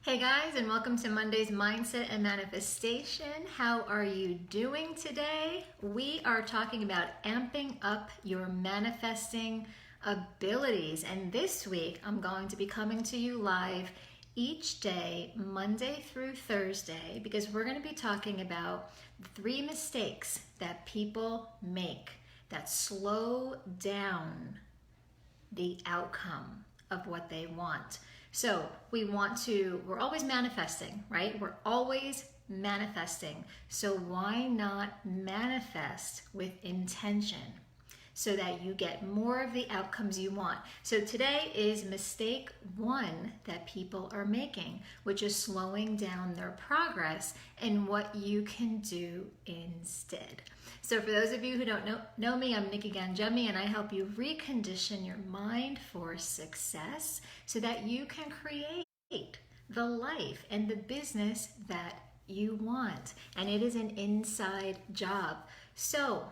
Hey guys, and welcome to Monday's Mindset and Manifestation. How are you doing today? We are talking about amping up your manifesting abilities. And this week, I'm going to be coming to you live each day, Monday through Thursday, because we're going to be talking about 3 mistakes that people make that slow down the outcome of what they want. So we're always manifesting, right? We're always manifesting. So why not manifest with intention so that you get more of the outcomes you want? So today is mistake 1 that people are making, which is slowing down their progress and what you can do instead. So for those of you who don't know me, I'm Nikki Ganjemi, and I help you recondition your mind for success so that you can create the life and the business that you want. And it is an inside job. So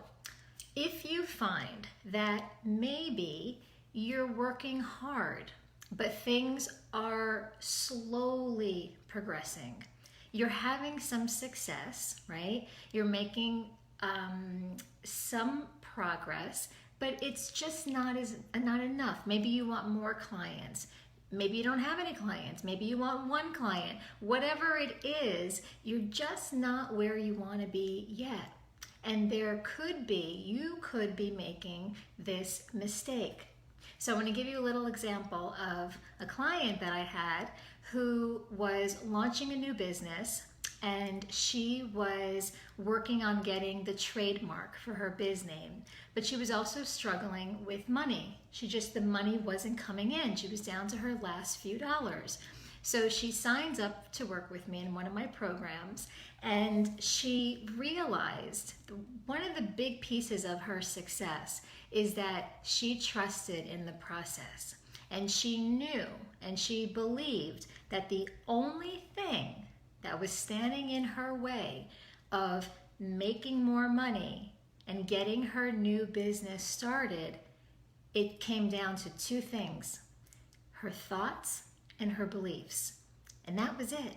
if you find that maybe you're working hard, but things are slowly progressing, you're having some success, right? You're making some progress, but it's just not enough. Maybe you want more clients. Maybe you don't have any clients. Maybe you want 1 client. Whatever it is, you're just not where you want to be yet. And you could be making this mistake. So I want to give you a little example of a client that I had who was launching a new business, and she was working on getting the trademark for her biz name, but she was also struggling with money. The money wasn't coming in. She was down to her last few dollars. So she signs up to work with me in one of my programs, and she realized one of the big pieces of her success is that she trusted in the process. And she knew and she believed that the only thing that was standing in her way of making more money and getting her new business started, it came down to 2 things: her thoughts and her beliefs. And that was it.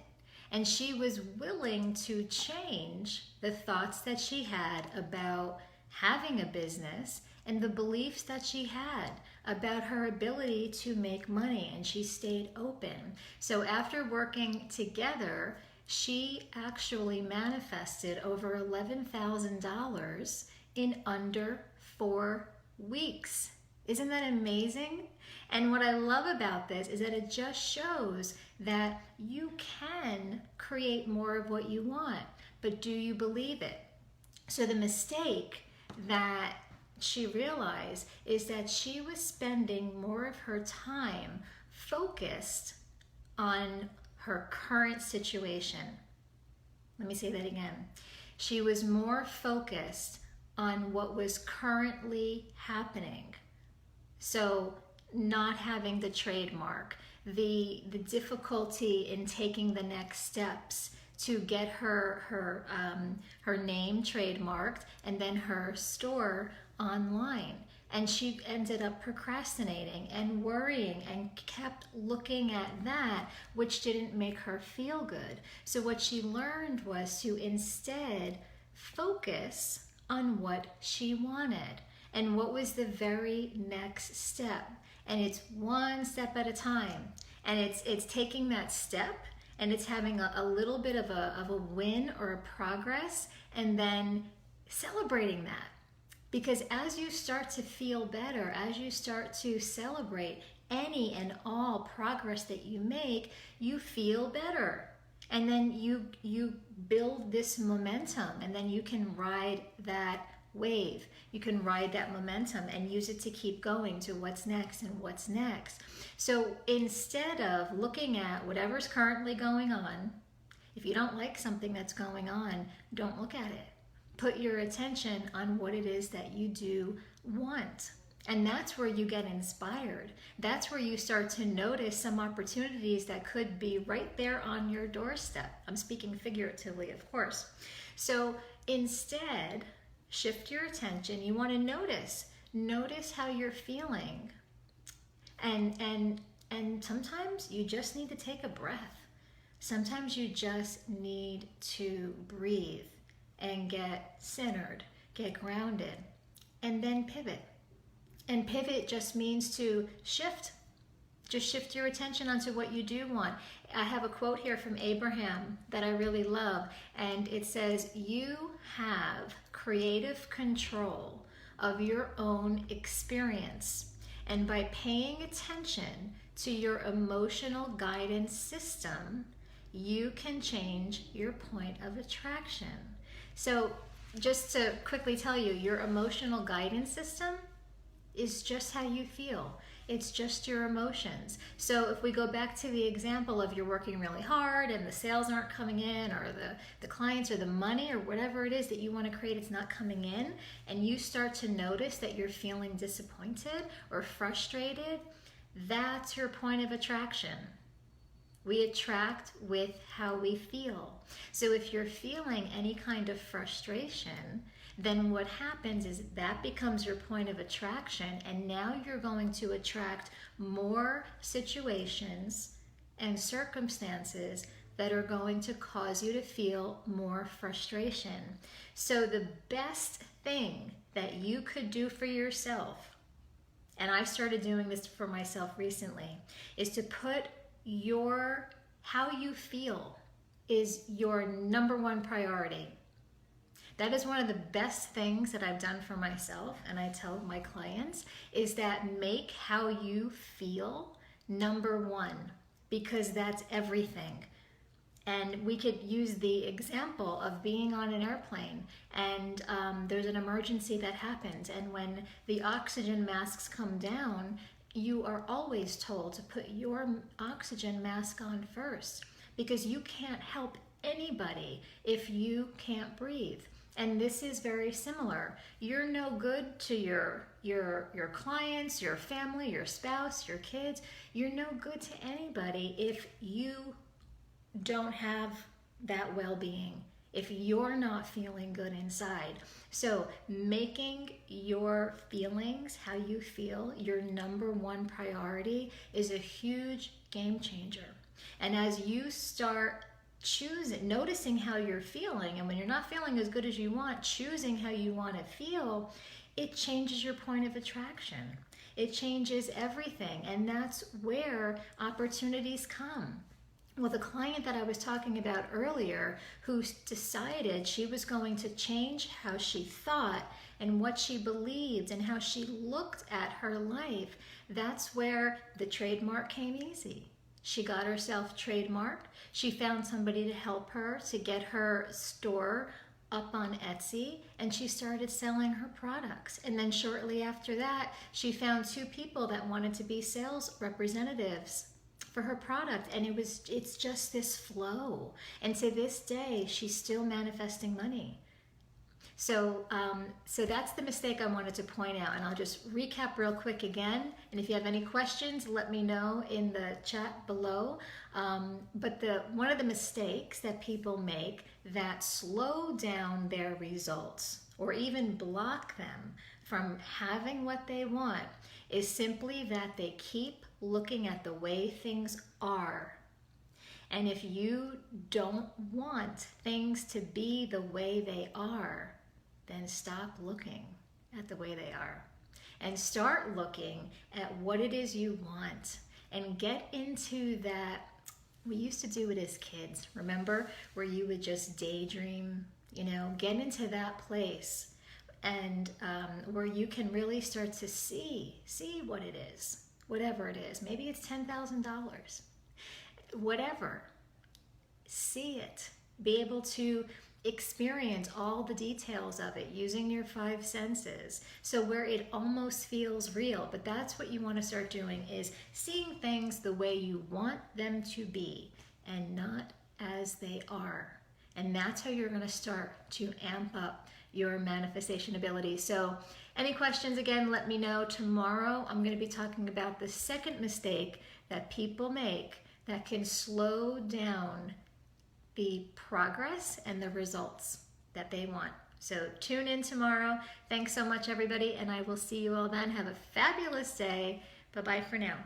And she was willing to change the thoughts that she had about having a business and the beliefs that she had about her ability to make money, and she stayed open. So after working together, she actually manifested over $11,000 in under 4 weeks. Isn't that amazing? And what I love about this is that it just shows that you can create more of what you want, but do you believe it? So the mistake that she realized is that she was spending more of her time focused on her current situation. Let me say that again. She was more focused on what was currently happening. So not having the trademark, the difficulty in taking the next steps to get her name trademarked and then her store online. And she ended up procrastinating and worrying and kept looking at that, which didn't make her feel good. So what she learned was to instead focus on what she wanted. And what was the very next step? And it's 1 step at a time. And it's taking that step, and it's having a little bit of a win or a progress, and then celebrating that. Because as you start to feel better, as you start to celebrate any and all progress that you make, you feel better. And then you build this momentum, and then you can ride that wave. You can ride that momentum and use it to keep going to what's next and what's next. So instead of looking at whatever's currently going on, if you don't like something that's going on, don't look at it. Put your attention on what it is that you do want. And that's where you get inspired. That's where you start to notice some opportunities that could be right there on your doorstep. I'm speaking figuratively, of course. So instead, shift your attention. You want to notice how you're feeling. And sometimes you just need to take a breath. Sometimes you just need to breathe and get centered, get grounded, and then pivot. And pivot just means to shift. Just shift your attention onto what you do want. I have a quote here from Abraham that I really love, and it says, "You have creative control of your own experience, and by paying attention to your emotional guidance system, you can change your point of attraction." So just to quickly tell you, your emotional guidance system is just how you feel. It's just your emotions. So if we go back to the example of you're working really hard and the sales aren't coming in, or the clients or the money or whatever it is that you want to create, it's not coming in, and you start to notice that you're feeling disappointed or frustrated, that's your point of attraction. We attract with how we feel. So if you're feeling any kind of frustration, then what happens is that becomes your point of attraction, and now you're going to attract more situations and circumstances that are going to cause you to feel more frustration. So the best thing that you could do for yourself, and I've started doing this for myself recently, is to put how you feel is your number one priority. That is one of the best things that I've done for myself, and I tell my clients, is that make how you feel number one, because that's everything. And we could use the example of being on an airplane, and there's an emergency that happens, and when the oxygen masks come down, you are always told to put your oxygen mask on first, because you can't help anybody if you can't breathe. And this is very similar. You're no good to your clients, your family, your spouse, your kids. You're no good to anybody if you don't have that well-being, if you're not feeling good inside. So making your feelings, how you feel, your number one priority is a huge game changer. And as you start noticing how you're feeling, and when you're not feeling as good as you want, choosing how you want to feel, it changes your point of attraction. It changes everything, and that's where opportunities come. Well, the client that I was talking about earlier, who decided she was going to change how she thought and what she believed and how she looked at her life, that's where the trademark came easy. She got herself trademarked. She found somebody to help her to get her store up on Etsy, and she started selling her products. And then shortly after that, she found 2 people that wanted to be sales representatives for her product, and it's just this flow. And to this day, she's still manifesting money. So that's the mistake I wanted to point out, and I'll just recap real quick again. And if you have any questions, let me know in the chat below. But one of the mistakes that people make that slow down their results or even block them from having what they want is simply that they keep looking at the way things are. And if you don't want things to be the way they are, then stop looking at the way they are and start looking at what it is you want, and get into that. We used to do it as kids, remember, where you would just daydream, get into that place, and where you can really start to see what it is, whatever it is. Maybe it's $10,000, whatever. See it, be able to experience all the details of it using your 5 senses, so where it almost feels real. But that's what you want to start doing, is seeing things the way you want them to be and not as they are. And that's how you're going to start to amp up your manifestation ability. So any questions, again, let me know. Tomorrow I'm going to be talking about the second mistake that people make that can slow down the progress and the results that they want. So tune in tomorrow. Thanks so much, everybody, and I will see you all then. Have a fabulous day. Bye-bye for now.